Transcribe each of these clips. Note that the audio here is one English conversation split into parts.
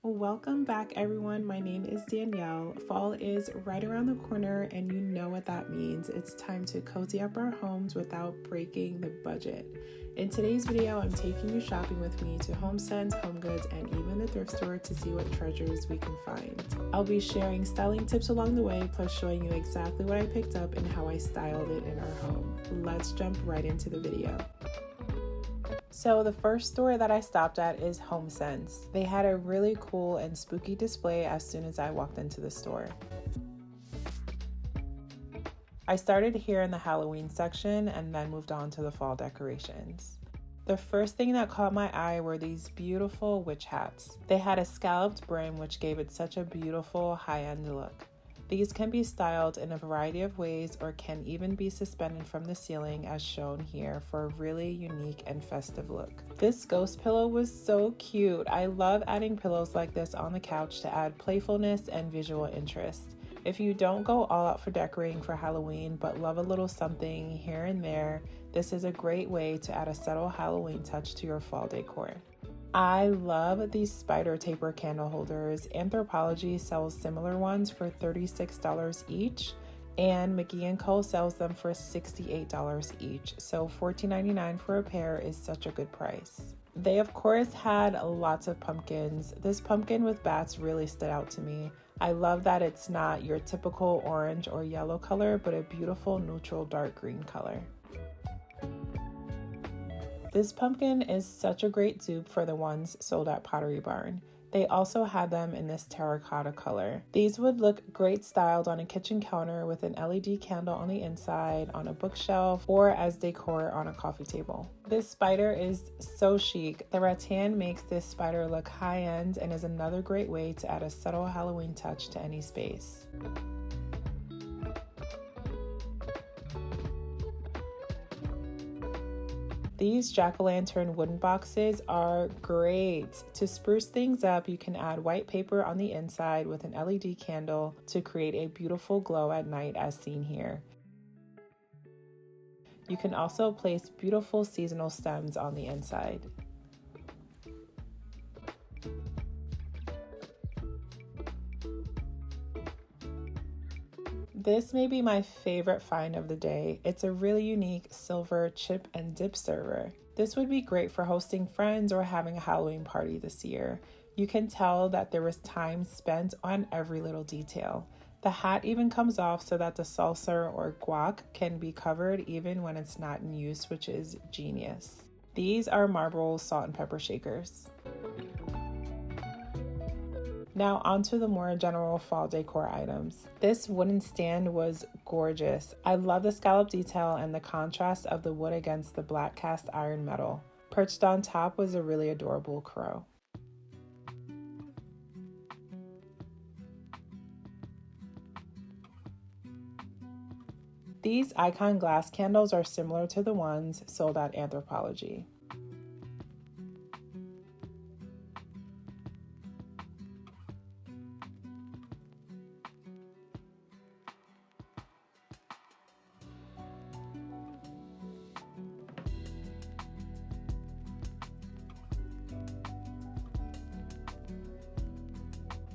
Welcome back, everyone. My name is Danielle. Fall is right around the corner, and you know what that means. It's time to cozy up our homes without breaking the budget. In today's video, I'm taking you shopping with me to HomeSense, HomeGoods, and even the thrift store to see what treasures we can find. I'll be sharing styling tips along the way, plus showing you exactly what I picked up and how I styled it in our home. Let's jump right into the video. So the first store that I stopped at is HomeSense. They had a really cool and spooky display as soon as I walked into the store. I started here in the Halloween section and then moved on to the fall decorations. The first thing that caught my eye were these beautiful witch hats. They had a scalloped brim, which gave it such a beautiful high-end look. These can be styled in a variety of ways or can even be suspended from the ceiling as shown here for a really unique and festive look. This ghost pillow was so cute. I love adding pillows like this on the couch to add playfulness and visual interest. If you don't go all out for decorating for Halloween but love a little something here and there, this is a great way to add a subtle Halloween touch to your fall decor. I love these spider taper candle holders. Anthropologie sells similar ones for $36 each, and McGee & Co sells them for $68 each, so $14.99 for a pair is such a good price. They of course had lots of pumpkins. This pumpkin with bats really stood out to me. I love that it's not your typical orange or yellow color, but a beautiful neutral dark green color. This pumpkin is such a great dupe for the ones sold at Pottery Barn. They also had them in this terracotta color. These would look great styled on a kitchen counter with an LED candle on the inside, on a bookshelf, or as decor on a coffee table. This spider is so chic. The rattan makes this spider look high-end and is another great way to add a subtle Halloween touch to any space. These jack-o'-lantern wooden boxes are great. To spruce things up, you can add white paper on the inside with an LED candle to create a beautiful glow at night as seen here. You can also place beautiful seasonal stems on the inside. This may be my favorite find of the day. It's a really unique silver chip and dip server. This would be great for hosting friends or having a Halloween party this year. You can tell that there was time spent on every little detail. The hat even comes off so that the salsa or guac can be covered even when it's not in use, which is genius. These are marble salt and pepper shakers. Now onto the more general fall decor items. This wooden stand was gorgeous. I love the scallop detail and the contrast of the wood against the black cast iron metal. Perched on top was a really adorable crow. These icon glass candles are similar to the ones sold at Anthropologie.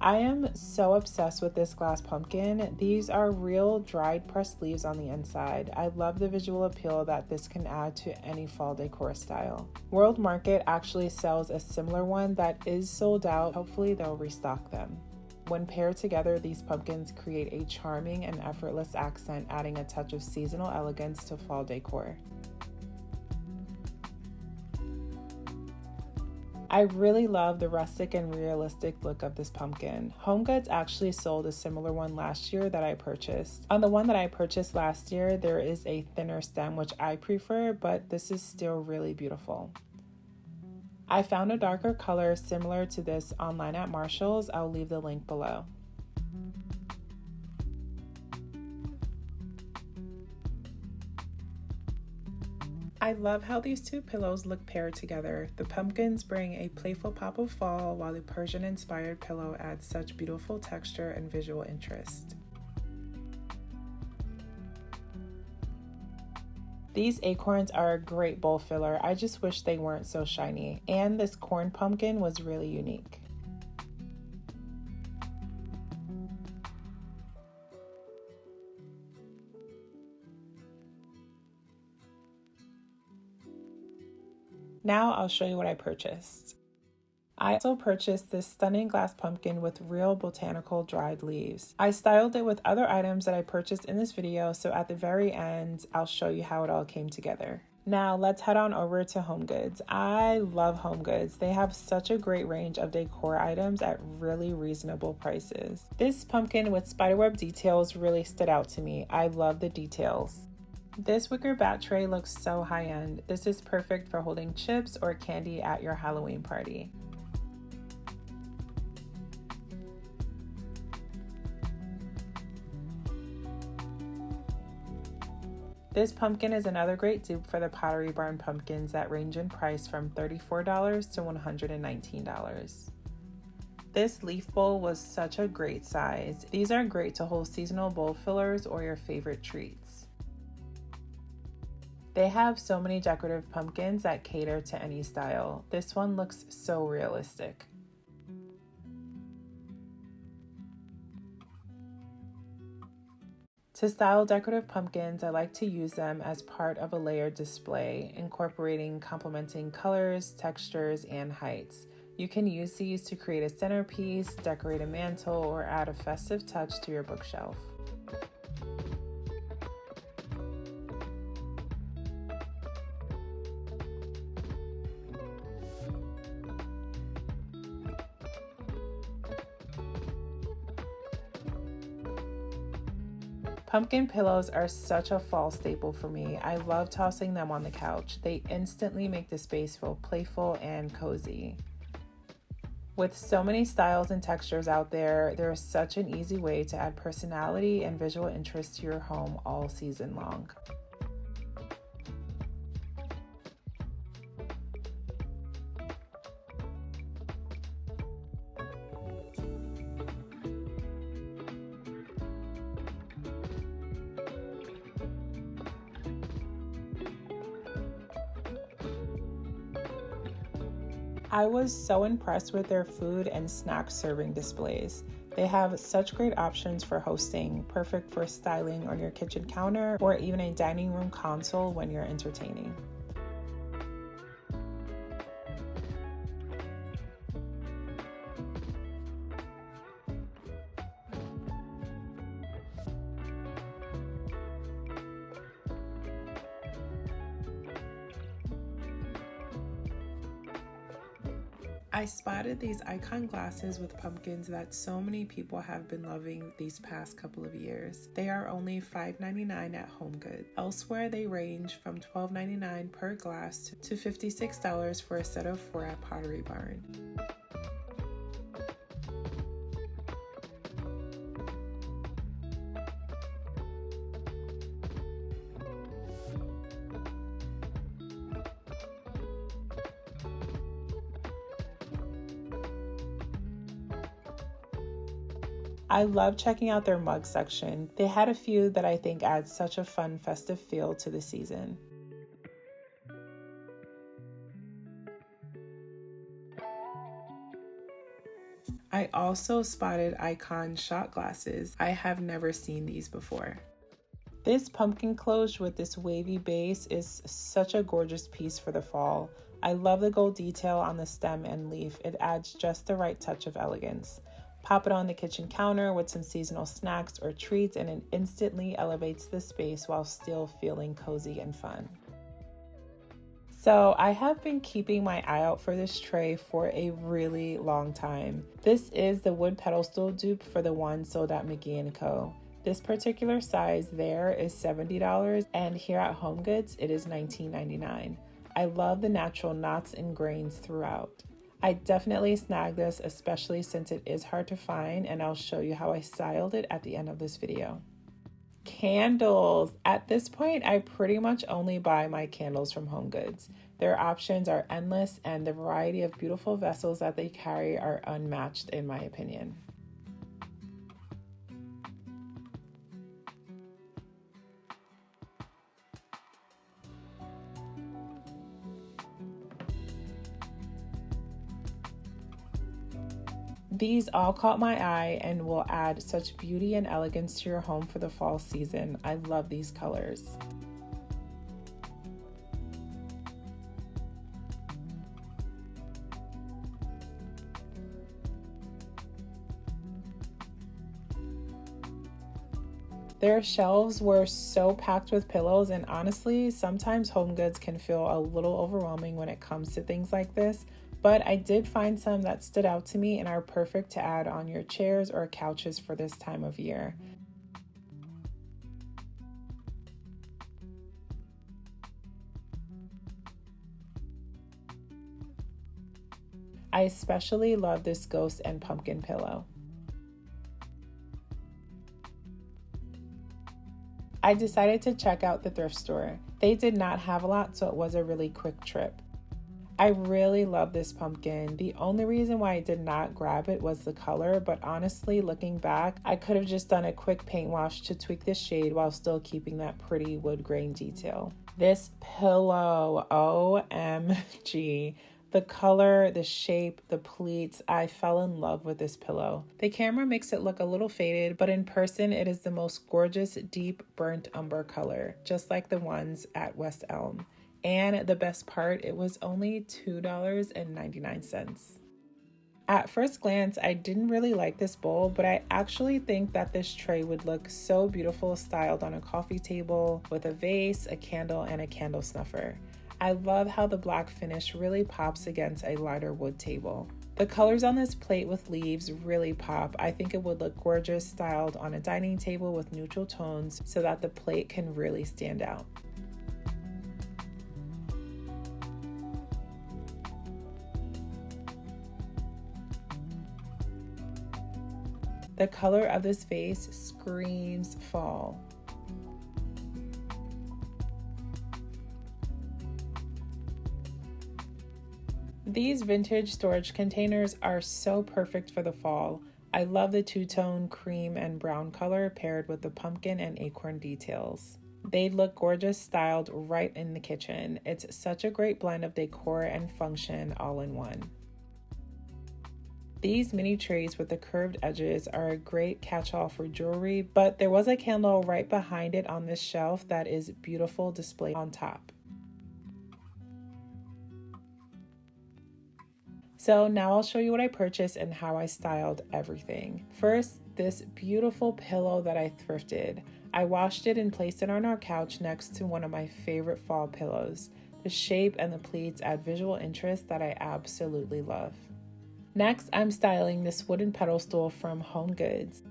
I am so obsessed with this glass pumpkin. These are real dried pressed leaves on the inside. I love the visual appeal that this can add to any fall decor style. World Market actually sells a similar one that is sold out. Hopefully they'll restock them. When paired together, these pumpkins create a charming and effortless accent, adding a touch of seasonal elegance to fall decor. I really love the rustic and realistic look of this pumpkin. HomeGoods actually sold a similar one last year that I purchased. On the one that I purchased last year, there is a thinner stem, which I prefer, but this is still really beautiful. I found a darker color similar to this online at Marshall's. I'll leave the link below. I love how these two pillows look paired together. The pumpkins bring a playful pop of fall, while the Persian-inspired pillow adds such beautiful texture and visual interest. These acorns are a great bowl filler. I just wish they weren't so shiny. And this corn pumpkin was really unique. Now I'll show you what I purchased. I also purchased this stunning glass pumpkin with real botanical dried leaves. I styled it with other items that I purchased in this video, so at the very end, I'll show you how it all came together. Now let's head on over to HomeGoods. I love HomeGoods. They have such a great range of decor items at really reasonable prices. This pumpkin with spiderweb details really stood out to me. I love the details. This wicker bat tray looks so high-end. This is perfect for holding chips or candy at your Halloween party. This pumpkin is another great dupe for the Pottery Barn pumpkins that range in price from $34 to $119. This leaf bowl was such a great size. These are great to hold seasonal bowl fillers or your favorite treats. They have so many decorative pumpkins that cater to any style. This one looks so realistic. To style decorative pumpkins, I like to use them as part of a layered display, incorporating complementing colors, textures, and heights. You can use these to create a centerpiece, decorate a mantle, or add a festive touch to your bookshelf. Pumpkin pillows are such a fall staple for me. I love tossing them on the couch. They instantly make the space feel playful and cozy. With so many styles and textures out there, there is such an easy way to add personality and visual interest to your home all season long. I was so impressed with their food and snack serving displays. They have such great options for hosting, perfect for styling on your kitchen counter or even a dining room console when you're entertaining. I spotted these icon glasses with pumpkins that so many people have been loving these past couple of years. They are only $5.99 at HomeGoods. Elsewhere, they range from $12.99 per glass to $56 for a set of 4 at Pottery Barn. I love checking out their mug section. They had a few that I think add such a fun festive feel to the season. I also spotted icon shot glasses. I have never seen these before. This pumpkin cloche with this wavy base is such a gorgeous piece for the fall. I love the gold detail on the stem and leaf. It adds just the right touch of elegance. Pop it on the kitchen counter with some seasonal snacks or treats and it instantly elevates the space while still feeling cozy and fun. So I have been keeping my eye out for this tray for a really long time. This is the wood pedestal dupe for the one sold at McGee & Co. This particular size there is $70 and here at HomeGoods it is $19.99. I love the natural knots and grains throughout. I definitely snagged this, especially since it is hard to find, and I'll show you how I styled it at the end of this video. Candles! At this point, I pretty much only buy my candles from HomeGoods. Their options are endless, and the variety of beautiful vessels that they carry are unmatched in my opinion. These all caught my eye and will add such beauty and elegance to your home for the fall season. I love these colors. Their shelves were so packed with pillows, and honestly, sometimes HomeGoods can feel a little overwhelming when it comes to things like this, but I did find some that stood out to me and are perfect to add on your chairs or couches for this time of year. I especially love this ghost and pumpkin pillow. I decided to check out the thrift store. They did not have a lot, so it was a really quick trip. I really love this pumpkin. The only reason why I did not grab it was the color, but honestly, looking back, I could have just done a quick paint wash to tweak the shade while still keeping that pretty wood grain detail. This pillow, OMG. The color, the shape, the pleats, I fell in love with this pillow. The camera makes it look a little faded, but in person it is the most gorgeous deep burnt umber color, just like the ones at West Elm. And the best part, it was only $2.99. At first glance, I didn't really like this bowl, but I actually think that this tray would look so beautiful styled on a coffee table with a vase, a candle, and a candle snuffer. I love how the black finish really pops against a lighter wood table. The colors on this plate with leaves really pop. I think it would look gorgeous styled on a dining table with neutral tones so that the plate can really stand out. The color of this vase screams fall. These vintage storage containers are so perfect for the fall. I love the two-tone cream and brown color paired with the pumpkin and acorn details. They look gorgeous styled right in the kitchen. It's such a great blend of decor and function all in one. These mini trays with the curved edges are a great catch-all for jewelry, but there was a candle right behind it on this shelf that is beautiful display on top. So now I'll show you what I purchased and how I styled everything. First, this beautiful pillow that I thrifted. I washed it and placed it on our couch next to one of my favorite fall pillows. The shape and the pleats add visual interest that I absolutely love. Next, I'm styling this wooden pedestal from HomeGoods.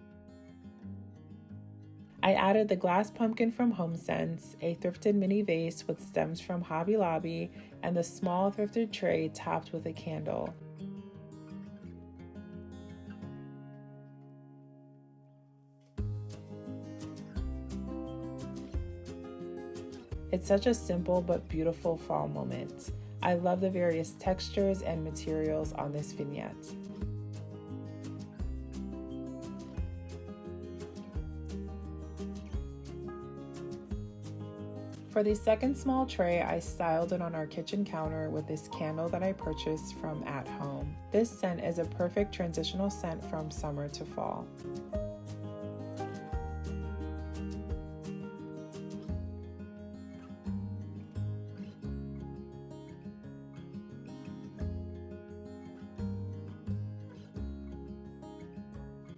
I added the glass pumpkin from HomeSense, a thrifted mini vase with stems from Hobby Lobby, and the small thrifted tray topped with a candle. It's such a simple but beautiful fall moment. I love the various textures and materials on this vignette. For the second small tray, I styled it on our kitchen counter with this candle that I purchased from At Home. This scent is a perfect transitional scent from summer to fall.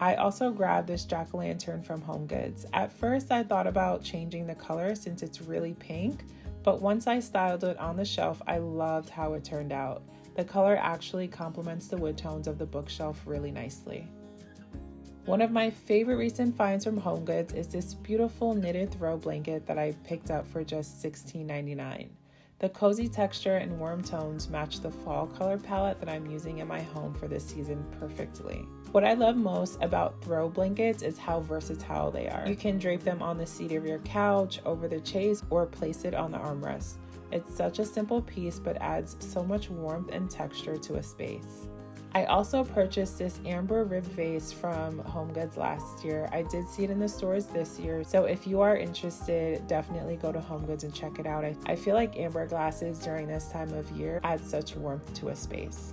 I also grabbed this jack-o'-lantern from HomeGoods. At first, I thought about changing the color since it's really pink, but once I styled it on the shelf, I loved how it turned out. The color actually complements the wood tones of the bookshelf really nicely. One of my favorite recent finds from HomeGoods is this beautiful knitted throw blanket that I picked up for just $16.99. The cozy texture and warm tones match the fall color palette that I'm using in my home for this season perfectly. What I love most about throw blankets is how versatile they are. You can drape them on the seat of your couch, over the chase, or place it on the armrest. It's such a simple piece but adds so much warmth and texture to a space. I also purchased this amber ribbed vase from HomeGoods last year. I did see it in the stores this year, so if you are interested, definitely go to HomeGoods and check it out. I feel like amber glasses during this time of year add such warmth to a space.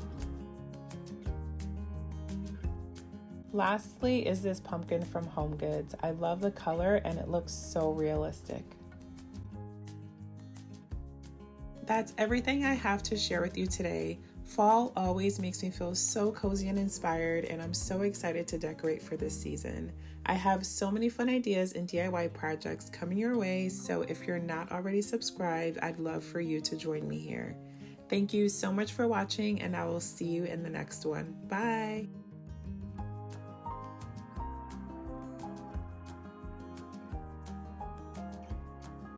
Lastly is this pumpkin from HomeGoods. I love the color and it looks so realistic. That's everything I have to share with you today. Fall always makes me feel so cozy and inspired, and I'm so excited to decorate for this season. I have so many fun ideas and DIY projects coming your way, so if you're not already subscribed, I'd love for you to join me here. Thank you so much for watching, and I will see you in the next one. Bye!